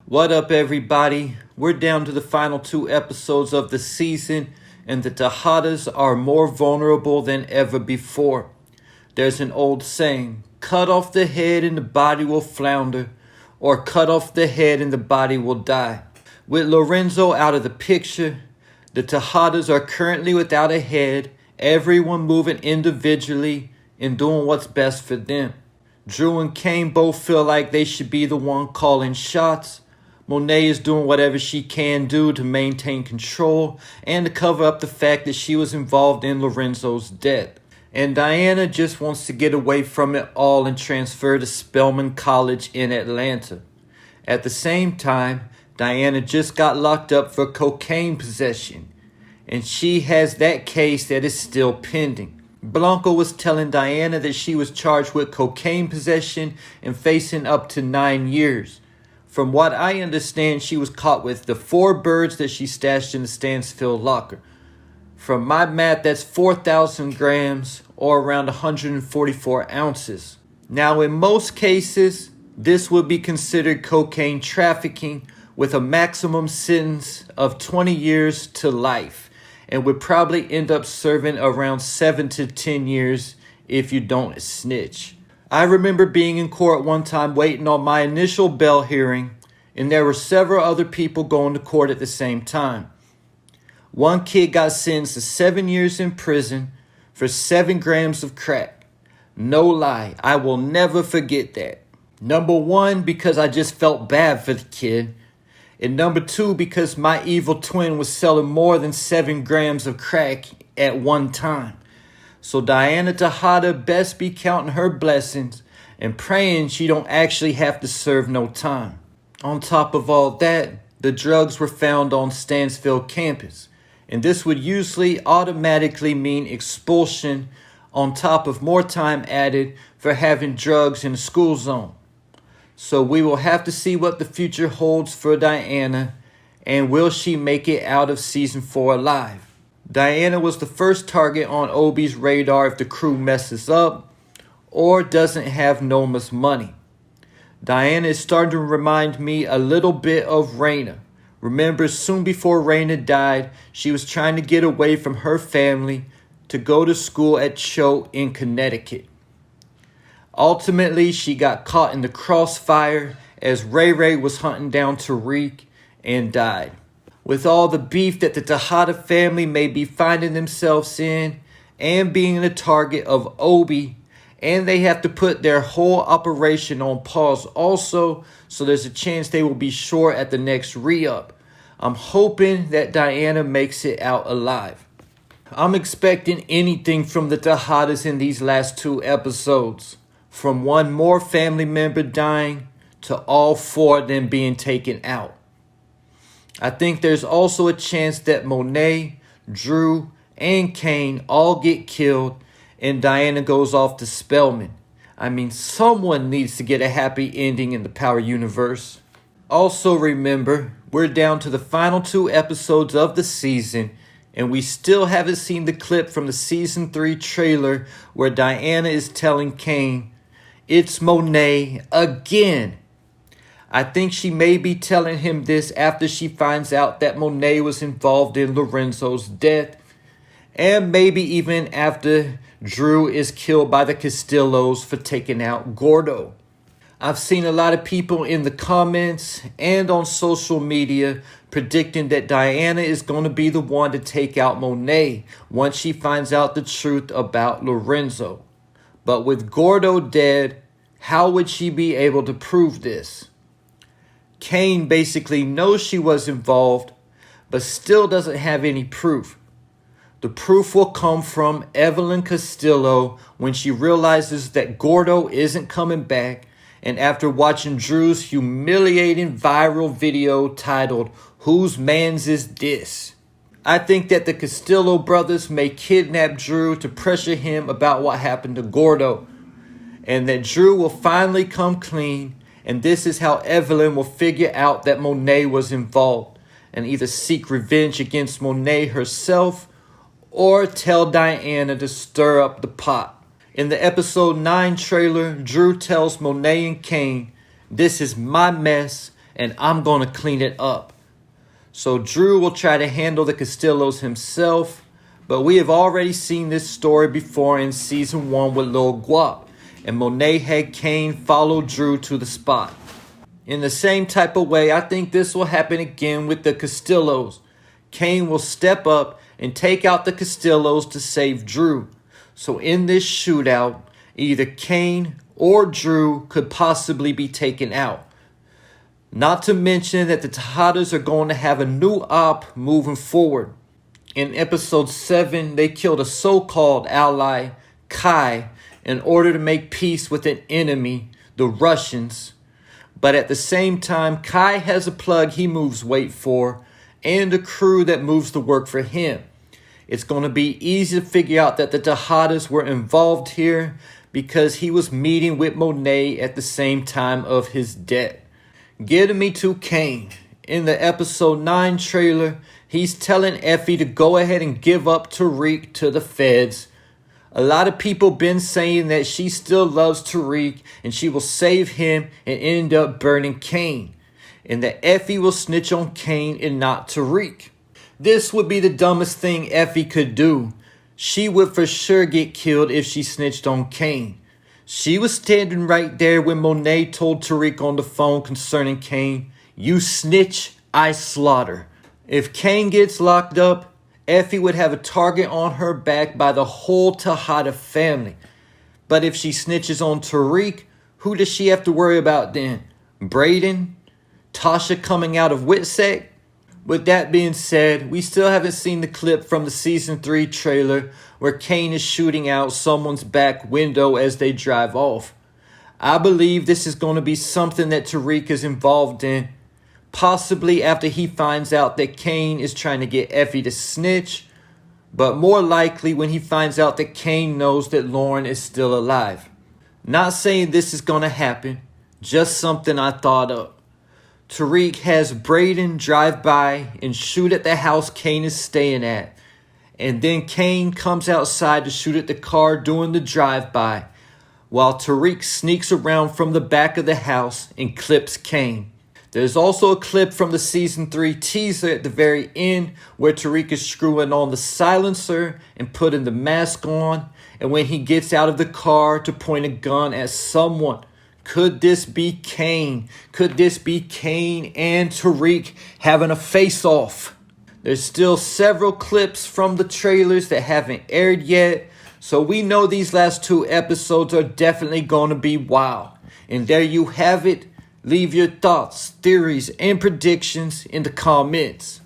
What up, everybody? We're down to the final 2 episodes of the season, and the Tejadas are more vulnerable than ever before. There's an old saying, cut off the head and the body will flounder, or cut off the head and the body will die. With Lorenzo out of the picture, the Tejadas are currently without a head, everyone moving individually and doing what's best for them. Drew and Kane both feel like they should be the one calling shots. Monet is doing whatever she can do to maintain control and to cover up the fact that she was involved in Lorenzo's death. And Diana just wants to get away from it all and transfer to Spelman College in Atlanta. At the same time, Diana just got locked up for cocaine possession, and she has that case that is still pending. Blanco was telling Diana that she was charged with cocaine possession and facing up to 9 years. From what I understand, she was caught with the 4 birds that she stashed in the Stansfield locker. From my math, that's 4,000 grams or around 144 ounces. Now, in most cases, this would be considered cocaine trafficking with a maximum sentence of 20 years to life, and would probably end up serving around 7 to 10 years if you don't snitch. I remember being in court one time waiting on my initial bail hearing, and there were several other people going to court at the same time. One kid got sentenced to 7 years in prison for 7 grams of crack. No lie, I will never forget that. Number 1, because I just felt bad for the kid. And number 2, because my evil twin was selling more than 7 grams of crack at one time. So Diana Tejada best be counting her blessings and praying she don't actually have to serve no time. On top of all that, the drugs were found on Stansfield campus, and this would usually automatically mean expulsion on top of more time added for having drugs in the school zone. So we will have to see what the future holds for Diana, and will she make it out of season 4 alive. Diana was the first target on Obi's radar if the crew messes up or doesn't have Noma's money. Diana is starting to remind me a little bit of Raina. Remember, soon before Raina died, she was trying to get away from her family to go to school at Choate in Connecticut. Ultimately, she got caught in the crossfire as Ray Ray was hunting down Tariq and died. With all the beef that the Tejada family may be finding themselves in and being the target of Obi, and they have to put their whole operation on pause also, so there's a chance they will be short at the next re-up. I'm hoping that Diana makes it out alive. I'm expecting anything from the Tejadas in these last 2 episodes. From one more family member dying to all 4 of them being taken out. I think there's also a chance that Monet, Drew, and Kane all get killed and Diana goes off to Spelman. I mean, someone needs to get a happy ending in the Power universe. Also remember, we're down to the final 2 episodes of the season, and we still haven't seen the clip from the season 3 trailer where Diana is telling Kane, "It's Monet again." I think she may be telling him this after she finds out that Monet was involved in Lorenzo's death, and maybe even after Drew is killed by the Castillos for taking out Gordo. I've seen a lot of people in the comments and on social media predicting that Diana is going to be the one to take out Monet once she finds out the truth about Lorenzo. But with Gordo dead, how would she be able to prove this? Kane basically knows she was involved, but still doesn't have any proof. The proof will come from Evelyn Castillo when she realizes that Gordo isn't coming back, and after watching Drew's humiliating viral video titled, "Whose Mans Is This?" I think that the Castillo brothers may kidnap Drew to pressure him about what happened to Gordo, and that Drew will finally come clean, and this is how Evelyn will figure out that Monet was involved, and either seek revenge against Monet herself or tell Diana to stir up the pot. In the episode 9 trailer, Drew tells Monet and Kane, "This is my mess, and I'm going to clean it up. So Drew will try to handle the Castillos himself, but we have already seen this story before in season 1 with Lil Guap, and Monet had Kane follow Drew to the spot. In the same type of way, I think this will happen again with the Castillos. Kane will step up and take out the Castillos to save Drew. So in this shootout, either Kane or Drew could possibly be taken out. Not to mention that the Tejadas are going to have a new op moving forward. In episode 7, they killed a so-called ally, Kai, in order to make peace with an enemy, the Russians. But at the same time, Kai has a plug he moves weight for and a crew that moves the work for him. It's going to be easy to figure out that the Tejadas were involved here because he was meeting with Monet at the same time of his death. Getting me to Kane. In the episode 9 trailer, he's telling Effie to go ahead and give up Tariq to the feds. A lot of people been saying that she still loves Tariq and she will save him and end up burning Kane. And that Effie will snitch on Kane and not Tariq. This would be the dumbest thing Effie could do. She would for sure get killed if she snitched on Kane. She was standing right there when Monet told Tariq on the phone concerning Kane, "You snitch, I slaughter." If Kane gets locked up, Effie would have a target on her back by the whole Tejada family. But if she snitches on Tariq, who does she have to worry about then? Braden? Tasha coming out of Witsec? With that being said, we still haven't seen the clip from the season 3 trailer where Kane is shooting out someone's back window as they drive off. I believe this is going to be something that Tariq is involved in. Possibly after he finds out that Kane is trying to get Effie to snitch, but more likely when he finds out that Kane knows that Lauren is still alive. Not saying this is going to happen, just something I thought of. Tariq has Braden drive by and shoot at the house Kane is staying at, and then Kane comes outside to shoot at the car during the drive-by, while Tariq sneaks around from the back of the house and clips Kane. There's also a clip from the season 3 teaser at the very end where Tariq is screwing on the silencer and putting the mask on, and when he gets out of the car to point a gun at someone. Could this be Kane? Could this be Kane and Tariq having a face-off? There's still several clips from the trailers that haven't aired yet, so we know these last 2 episodes are definitely going to be wow. And there you have it. Leave your thoughts, theories, and predictions in the comments.